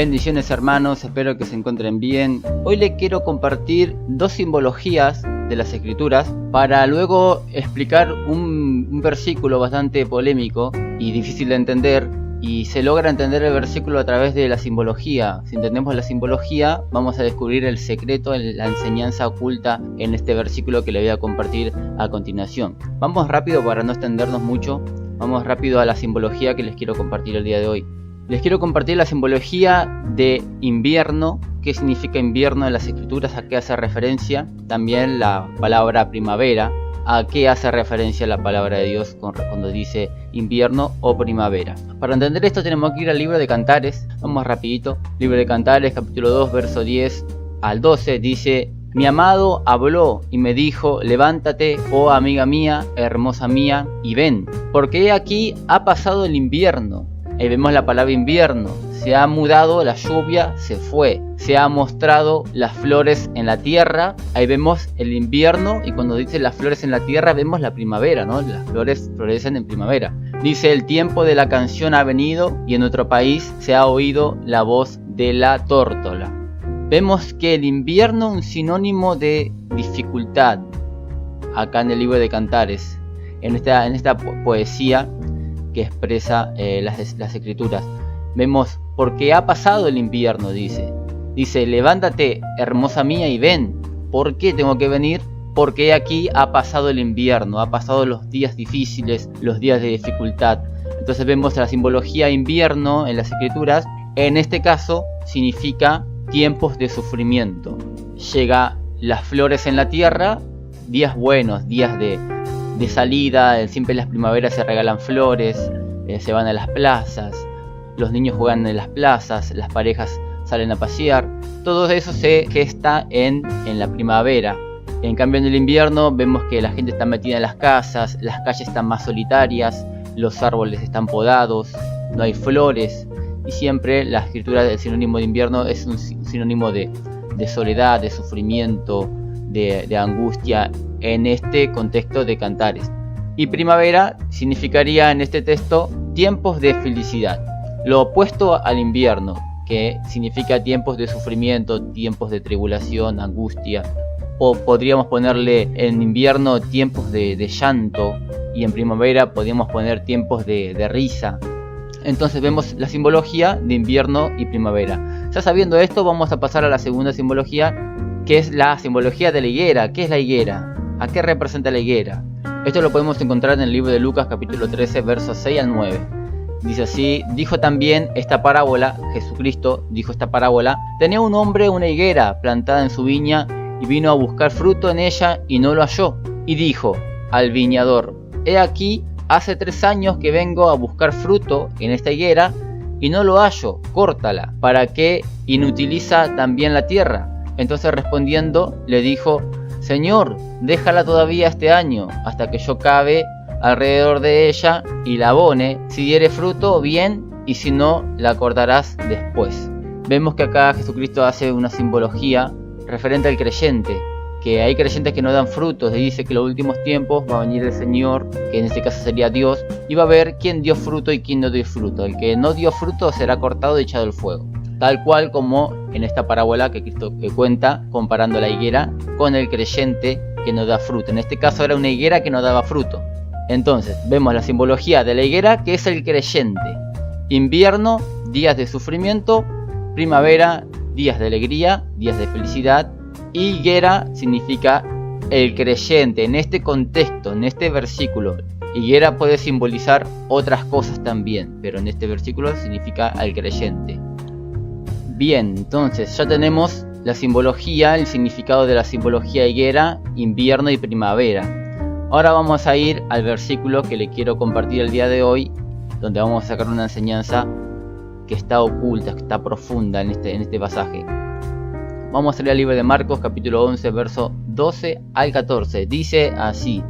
Bendiciones hermanos, espero que se encuentren bien. Hoy les quiero compartir dos simbologías de las escrituras para luego explicar un versículo bastante polémico y difícil de entender, y se logra entender el versículo a través de la simbología. Si entendemos la simbología, vamos a descubrir el secreto, la enseñanza oculta en este versículo que les voy a compartir a continuación. Vamos rápido para no extendernos mucho, vamos rápido a la simbología que les quiero compartir el día de hoy. Les quiero compartir la simbología de invierno. ¿Qué significa invierno en las escrituras? ¿A qué hace referencia? También la palabra primavera. ¿A qué hace referencia la palabra de Dios cuando dice invierno o primavera? Para entender esto tenemos que ir al libro de Cantares. Vamos rapidito. Libro de Cantares, capítulo 2, verso 10 al 12. Dice: Mi amado habló y me dijo: levántate, oh amiga mía, hermosa mía, y ven, porque he aquí ha pasado el invierno. Ahí vemos la palabra invierno. Se ha mudado, la lluvia se fue. Se ha mostrado las flores en la tierra. Ahí vemos el invierno, y cuando dice las flores en la tierra vemos la primavera, ¿no? Las flores florecen en primavera. Dice: el tiempo de la canción ha venido y en nuestro país se ha oído la voz de la tórtola. Vemos que el invierno es un sinónimo de dificultad. Acá en el libro de Cantares, en esta poesía que expresa las escrituras, vemos porque ha pasado el invierno. Dice, levántate, hermosa mía, y ven. ¿Por qué tengo que venir? Porque aquí ha pasado el invierno, ha pasado los días difíciles, los días de dificultad. Entonces vemos la simbología invierno en las escrituras. En este caso significa tiempos de sufrimiento. Llega las flores en la tierra, días buenos, días de salida. Siempre en las primaveras se regalan flores, se van a las plazas, los niños juegan en las plazas, las parejas salen a pasear. Todo eso se gesta en la primavera. En cambio en el invierno vemos que la gente está metida en las casas, las calles están más solitarias, los árboles están podados, no hay flores, y siempre la escritura del sinónimo de invierno es un sinónimo de soledad, de sufrimiento, de angustia, en este contexto de Cantares. Y primavera significaría en este texto tiempos de felicidad, lo opuesto al invierno, que significa tiempos de sufrimiento, tiempos de tribulación, angustia. O podríamos ponerle en invierno tiempos de llanto, y en primavera podríamos poner tiempos de risa. Entonces vemos la simbología de invierno y primavera. Ya sabiendo esto, vamos a pasar a la segunda simbología, que es la simbología de la higuera. ¿Qué es la higuera? ¿A qué representa la higuera? Esto lo podemos encontrar en el libro de Lucas capítulo 13 versos 6 al 9. Dice así: dijo también esta parábola, Jesucristo dijo esta parábola: tenía un hombre una higuera plantada en su viña, y vino a buscar fruto en ella y no lo halló. Y dijo al viñador: he aquí, hace 3 años que vengo a buscar fruto en esta higuera y no lo hallo, córtala, ¿para qué inutiliza también la tierra? Entonces respondiendo le dijo: Señor, déjala todavía este año, hasta que yo cabe alrededor de ella y la abone. Si diere fruto, bien, y si no, la cortarás después. Vemos que acá Jesucristo hace una simbología referente al creyente, que hay creyentes que no dan frutos, y dice que en los últimos tiempos va a venir el Señor, que en este caso sería Dios, y va a ver quién dio fruto y quién no dio fruto. El que no dio fruto será cortado y echado al fuego. Tal cual como en esta parábola que Cristo cuenta, comparando la higuera con el creyente que no da fruto. En este caso era una higuera que no daba fruto. Entonces vemos la simbología de la higuera, que es el creyente. Invierno, días de sufrimiento. Primavera, días de alegría, días de felicidad. Y higuera significa el creyente. En este contexto, en este versículo, higuera puede simbolizar otras cosas también, pero en este versículo significa al creyente. Bien, entonces ya tenemos la simbología, el significado de la simbología higuera, invierno y primavera. Ahora vamos a ir al versículo que le quiero compartir el día de hoy, donde vamos a sacar una enseñanza que está oculta, que está profunda en este pasaje. Vamos a leer el libro de Marcos capítulo 11 verso 12 al 14. Dice así: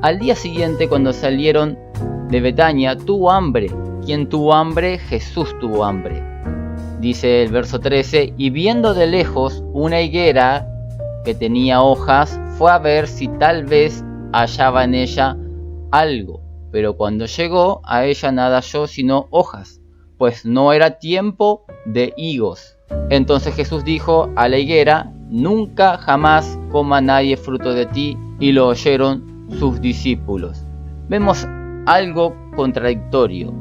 al día siguiente, cuando salieron de Betania, tuvo hambre. ¿Quién tuvo hambre? Jesús tuvo hambre. Dice el verso 13: y viendo de lejos una higuera que tenía hojas, fue a ver si tal vez hallaba en ella algo. Pero cuando llegó a ella nada halló sino hojas, pues no era tiempo de higos. Entonces Jesús dijo a la higuera: nunca jamás coma nadie fruto de ti. Y lo oyeron sus discípulos. Vemos algo contradictorio.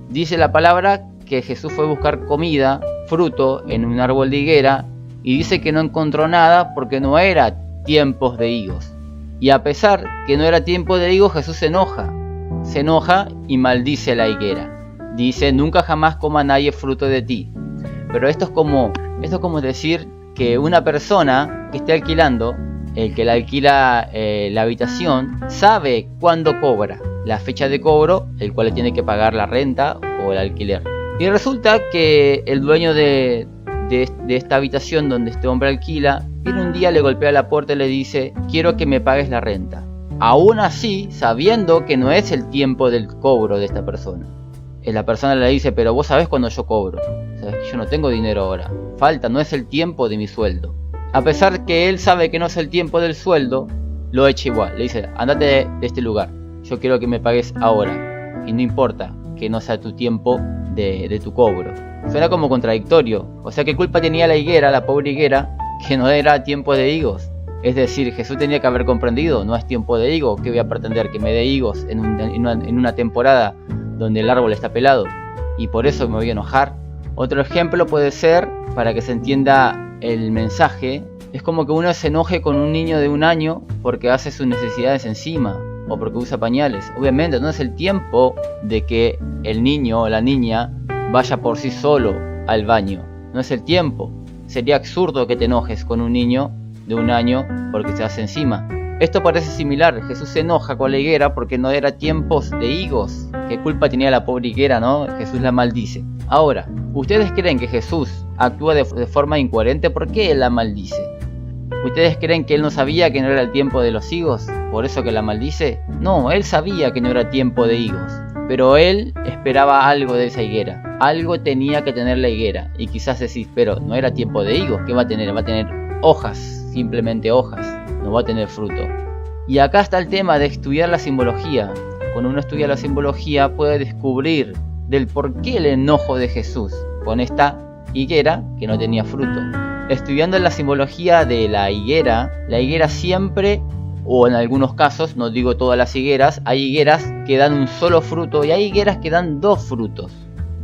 Dice la palabra que Jesús fue a buscar comida, fruto, en un árbol de higuera, y dice que no encontró nada porque no era tiempos de higos. Y a pesar que no era tiempo de higos, Jesús se enoja y maldice la higuera. Dice: nunca jamás coma nadie fruto de ti. Pero esto es como decir que una persona que esté alquilando, el que le alquila la habitación, sabe cuándo cobra, la fecha de cobro, el cual le tiene que pagar la renta o el alquiler. Y resulta que el dueño de esta habitación donde este hombre alquila, viene un día, le golpea la puerta y le dice: quiero que me pagues la renta. Aún así, sabiendo que no es el tiempo del cobro de esta persona. La persona le dice: pero vos sabés cuándo yo cobro. Sabés que yo no tengo dinero ahora. Falta, no es el tiempo de mi sueldo. A pesar que él sabe que no es el tiempo del sueldo, lo echa igual. Le dice: andate de este lugar. Yo quiero que me pagues ahora. Y no importa que no sea tu tiempo de tu cobro. Suena como contradictorio. O sea, ¿qué culpa tenía la higuera, la pobre higuera, que no era tiempo de higos? Es decir, Jesús tenía que haber comprendido: no es tiempo de higos. ¿Qué voy a pretender? Que me dé higos en una temporada donde el árbol está pelado, y por eso me voy a enojar. Otro ejemplo puede ser, para que se entienda el mensaje, es como que uno se enoje con un niño de 1 año porque hace sus necesidades encima o porque usa pañales. Obviamente no es el tiempo de que el niño o la niña vaya por sí solo al baño. No es el tiempo. Sería absurdo que te enojes con un niño de 1 año porque se hace encima. Esto parece similar. Jesús se enoja con la higuera porque no era tiempos de higos. ¿Qué culpa tenía la pobre higuera, no? Jesús la maldice. Ahora, ¿ustedes creen que Jesús actúa de forma incoherente? ¿Por qué él la maldice? ¿Ustedes creen que él no sabía que no era el tiempo de los higos? ¿Por eso que la maldice? No, él sabía que no era tiempo de higos. Pero él esperaba algo de esa higuera. Algo tenía que tener la higuera. Y quizás decís: pero no era tiempo de higos. ¿Qué va a tener? Va a tener hojas, simplemente hojas. No va a tener fruto. Y acá está el tema de estudiar la simbología. Cuando uno estudia la simbología puede descubrir del por qué el enojo de Jesús con esta higuera que no tenía fruto. Estudiando la simbología de la higuera siempre, o en algunos casos, no digo todas las higueras, hay higueras que dan un solo fruto y hay higueras que dan 2 frutos.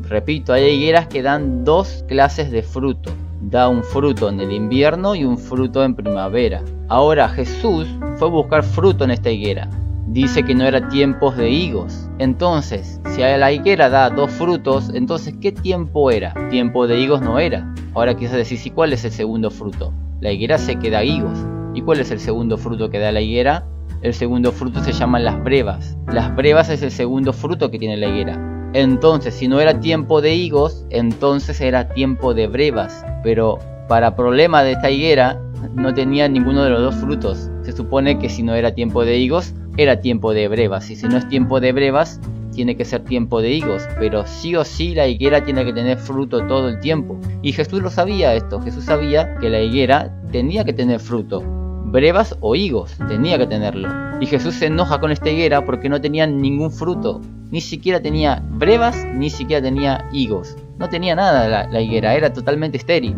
Repito, hay higueras que dan 2 clases de fruto. Da un fruto en el invierno y un fruto en primavera. Ahora Jesús fue a buscar fruto en esta higuera. Dice que no era tiempos de higos. Entonces, si a la higuera da 2 frutos, entonces ¿qué tiempo era? Tiempo de higos no era. Ahora quizás decís: ¿y cuál es el segundo fruto? La higuera sé que da higos. ¿Y cuál es el segundo fruto que da la higuera? El segundo fruto se llaman las brevas. Las brevas es el segundo fruto que tiene la higuera. Entonces, si no era tiempo de higos, entonces era tiempo de brevas. Pero para problema de esta higuera, no tenía ninguno de los 2 frutos. Se supone que si no era tiempo de higos, era tiempo de brevas. Y si no es tiempo de brevas, tiene que ser tiempo de higos. Pero sí o sí la higuera tiene que tener fruto todo el tiempo. Y Jesús lo sabía esto. Jesús sabía que la higuera tenía que tener fruto. Brevas o higos, tenía que tenerlo. Y Jesús se enoja con esta higuera porque no tenía ningún fruto. Ni siquiera tenía brevas, ni siquiera tenía higos. No tenía nada la higuera, era totalmente estéril.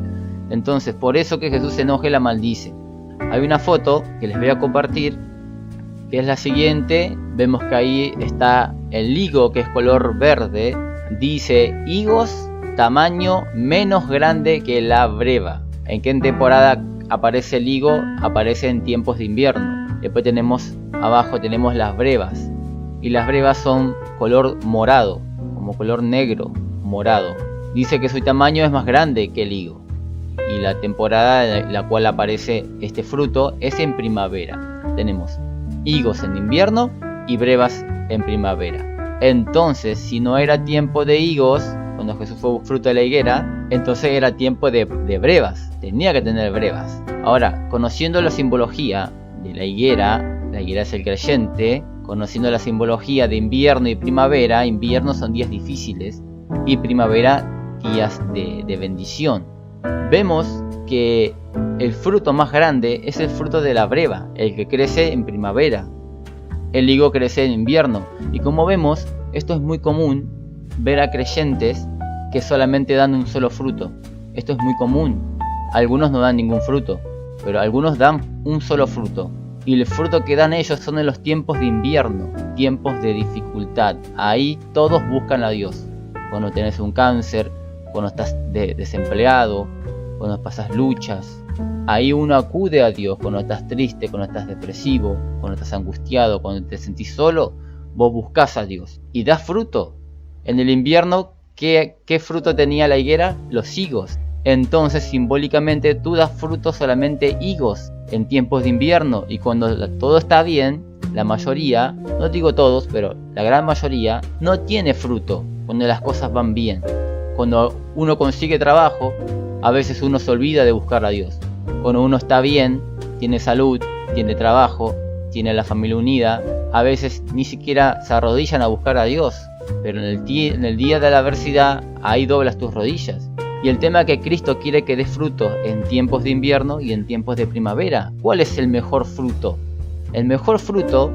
Entonces, por eso que Jesús se enoja y la maldice. Hay una foto que les voy a compartir, que es la siguiente. Vemos que ahí está el higo, que es color verde. Dice: higos tamaño menos grande que la breva. ¿En qué temporada aparece el higo? Aparece en tiempos de invierno. Después tenemos abajo tenemos las brevas. Y las brevas son color morado, como color negro, morado. Dice que su tamaño es más grande que el higo. Y la temporada en la cual aparece este fruto es en primavera. Tenemos higos en invierno y brevas en primavera. Entonces, si no era tiempo de higos, cuando Jesús fue fruto de la higuera, entonces era tiempo de brevas. Tenía que tener brevas. Ahora, conociendo la simbología de la higuera es el creyente. Conociendo la simbología de invierno y primavera, invierno son días difíciles y primavera días de bendición. Vemos que el fruto más grande es el fruto de la breva, el que crece en primavera. El higo crece en invierno. Y como vemos, esto es muy común ver a creyentes que solamente dan un solo fruto. Esto es muy común. Algunos no dan ningún fruto, pero algunos dan un solo fruto. Y el fruto que dan ellos son en los tiempos de invierno, tiempos de dificultad. Ahí todos buscan a Dios. Cuando tenés un cáncer, cuando estás desempleado, cuando pasas luchas. Ahí uno acude a Dios cuando estás triste, cuando estás depresivo, cuando estás angustiado, cuando te sentís solo. Vos buscás a Dios y das fruto. En el invierno, ¿qué fruto tenía la higuera? Los higos. Entonces, simbólicamente, tú das fruto solamente higos en tiempos de invierno. Y cuando todo está bien, la mayoría, no digo todos, pero la gran mayoría, no tiene fruto cuando las cosas van bien. Cuando uno consigue trabajo, a veces uno se olvida de buscar a Dios. Cuando uno está bien, tiene salud, tiene trabajo, tiene la familia unida, a veces ni siquiera se arrodillan a buscar a Dios. Pero en el día de la adversidad, ahí doblas tus rodillas. Y el tema es que Cristo quiere que des fruto en tiempos de invierno y en tiempos de primavera. ¿Cuál es el mejor fruto? El mejor fruto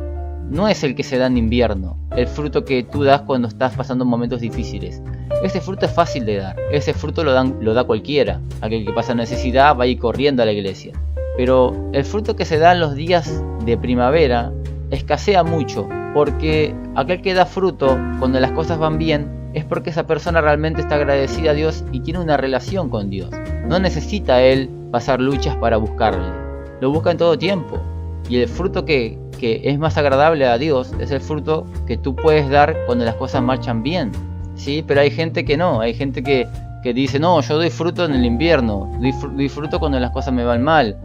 no es el que se da en invierno, el fruto que tú das cuando estás pasando momentos difíciles. Ese fruto es fácil de dar, ese fruto lo da cualquiera. Aquel que pasa necesidad va a ir corriendo a la iglesia. Pero el fruto que se da en los días de primavera escasea mucho, porque aquel que da fruto cuando las cosas van bien es porque esa persona realmente está agradecida a Dios y tiene una relación con Dios. No necesita él pasar luchas para buscarle, lo busca en todo tiempo. Y el fruto que es más agradable a Dios es el fruto que tú puedes dar cuando las cosas marchan bien. ¿Sí? Pero hay gente que no, hay gente que dice, no, yo doy fruto en el invierno, doy fruto cuando las cosas me van mal.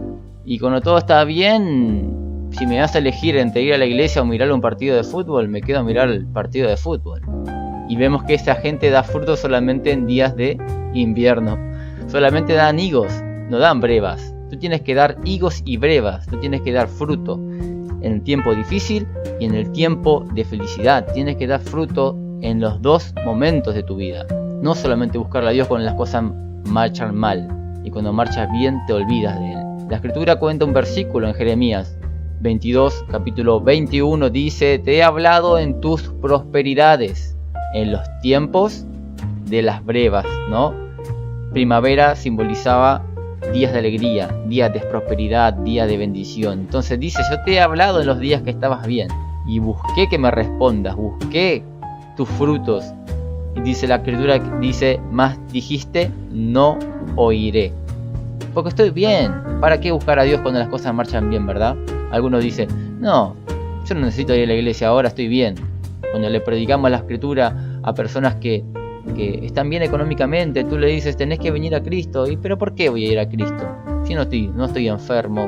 Y cuando todo está bien, si me das a elegir entre ir a la iglesia o mirar un partido de fútbol, me quedo a mirar el partido de fútbol. Y vemos que esa gente da fruto solamente en días de invierno. Solamente dan higos, no dan brevas. Tú tienes que dar higos y brevas, tú tienes que dar fruto en el tiempo difícil y en el tiempo de felicidad. Tienes que dar fruto en los dos momentos de tu vida. No solamente buscar a Dios cuando las cosas marchan mal y cuando marchas bien te olvidas de Él. La Escritura cuenta un versículo en Jeremías 22, capítulo 21, dice: te he hablado en tus prosperidades, en los tiempos de las brevas, ¿no? Primavera simbolizaba días de alegría, días de prosperidad, días de bendición. Entonces dice, yo te he hablado en los días que estabas bien y busqué que me respondas, busqué tus frutos. Y dice la Escritura, dice, más dijiste, no oiré. Porque estoy bien. ¿Para qué buscar a Dios cuando las cosas marchan bien, verdad? Algunos dicen, no, yo no necesito ir a la iglesia, ahora estoy bien. Cuando le predicamos la Escritura a personas que están bien económicamente, tú le dices, tenés que venir a Cristo. ¿Pero por qué voy a ir a Cristo? Si no estoy enfermo,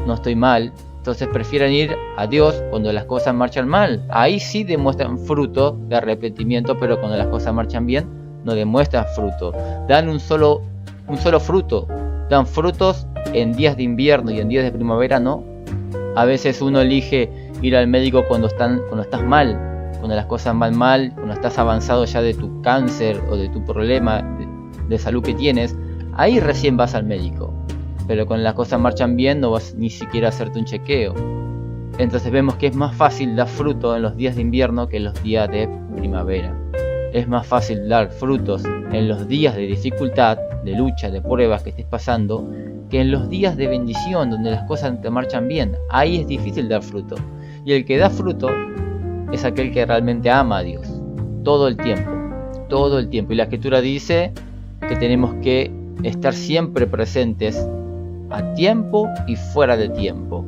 no estoy mal. Entonces prefieren ir a Dios cuando las cosas marchan mal. Ahí sí demuestran fruto de arrepentimiento, pero cuando las cosas marchan bien, no demuestran fruto. Dan un solo fruto. Dan frutos en días de invierno y en días de primavera no. A veces uno elige ir al médico cuando estás mal, cuando las cosas van mal, cuando estás avanzado ya de tu cáncer o de tu problema de salud que tienes. Ahí recién vas al médico. Pero cuando las cosas marchan bien no vas ni siquiera a hacerte un chequeo. Entonces vemos que es más fácil dar fruto en los días de invierno que en los días de primavera. Es más fácil dar frutos en los días de dificultad, de lucha, de pruebas que estés pasando, que en los días de bendición donde las cosas te marchan bien. Ahí es difícil dar fruto. Y el que da fruto es aquel que realmente ama a Dios. Todo el tiempo. Todo el tiempo. Y la Escritura dice que tenemos que estar siempre presentes a tiempo y fuera de tiempo.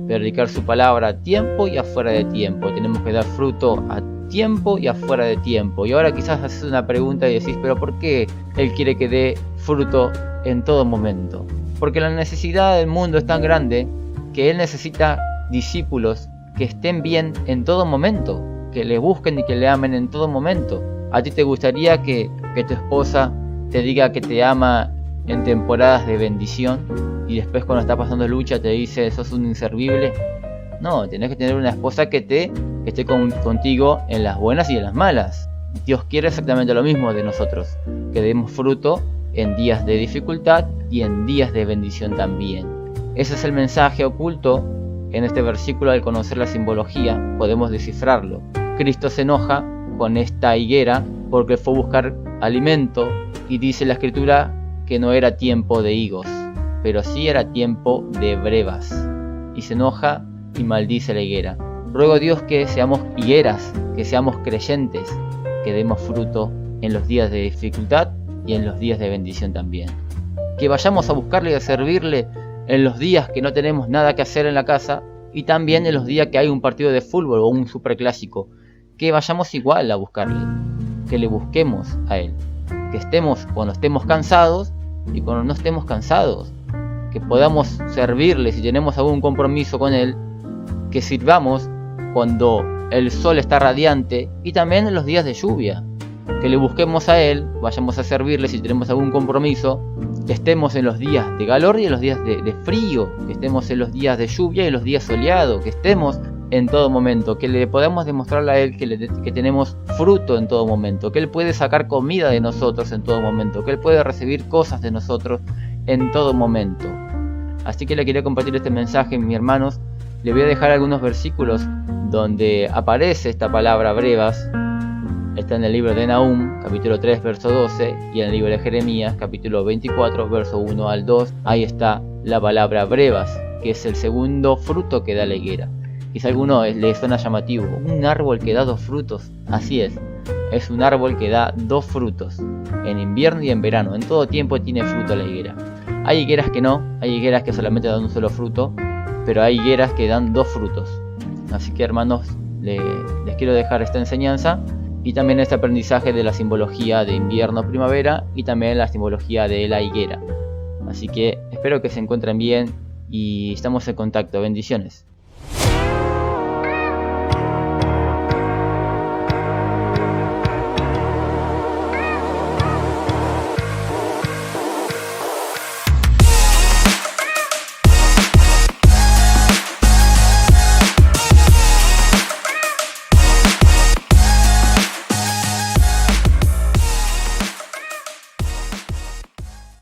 Predicar su palabra a tiempo y afuera de tiempo. Tenemos que dar fruto a tiempo y afuera de tiempo. Y ahora quizás haces una pregunta y decís, pero ¿por qué Él quiere que dé fruto en todo momento? Porque la necesidad del mundo es tan grande que Él necesita discípulos que estén bien en todo momento, que le busquen y que le amen en todo momento. ¿A ti te gustaría que tu esposa te diga que te ama en temporadas de bendición y después cuando está pasando lucha te dice sos un inservible? No, tenés que tener una esposa que esté contigo en las buenas y en las malas. Dios quiere exactamente lo mismo de nosotros, que demos fruto en días de dificultad y en días de bendición también. Ese es el mensaje oculto en este versículo. Al conocer la simbología podemos descifrarlo. Cristo se enoja con esta higuera porque fue a buscar alimento, y dice la escritura que no era tiempo de higos, pero sí era tiempo de brevas. Y se enoja y maldice la higuera. Ruego a Dios que seamos higueras, que seamos creyentes, que demos fruto en los días de dificultad y en los días de bendición también. Que vayamos a buscarle y a servirle en los días que no tenemos nada que hacer en la casa, y también en los días que hay un partido de fútbol o un superclásico. Que vayamos igual a buscarle, que le busquemos a Él. Que estemos cuando estemos cansados y cuando no estemos cansados. Que podamos servirle si tenemos algún compromiso con Él. Que sirvamos cuando el sol está radiante y también en los días de lluvia. Que le busquemos a Él, vayamos a servirle si tenemos algún compromiso. Que estemos en los días de calor y en los días de frío. Que estemos en los días de lluvia y en los días soleados. Que estemos en todo momento. Que le podamos demostrarle a Él que tenemos fruto en todo momento. Que Él puede sacar comida de nosotros en todo momento. Que Él puede recibir cosas de nosotros en todo momento. Así que le quería compartir este mensaje, mis hermanos. Le voy a dejar algunos versículos donde aparece esta palabra brevas. Está en el libro de Nahum, capítulo 3, verso 12, y en el libro de Jeremías, capítulo 24, verso 1 al 2. Ahí está la palabra brevas, que es el segundo fruto que da la higuera. Quizá a alguno le suena llamativo, un árbol que da 2 frutos. Así es un árbol que da 2 frutos, en invierno y en verano. En todo tiempo tiene fruto la higuera. Hay higueras que no, hay higueras que solamente dan un solo fruto, pero hay higueras que dan 2 frutos. Así que, hermanos, les quiero dejar esta enseñanza y también este aprendizaje de la simbología de invierno-primavera y también la simbología de la higuera. Así que espero que se encuentren bien y estamos en contacto. Bendiciones.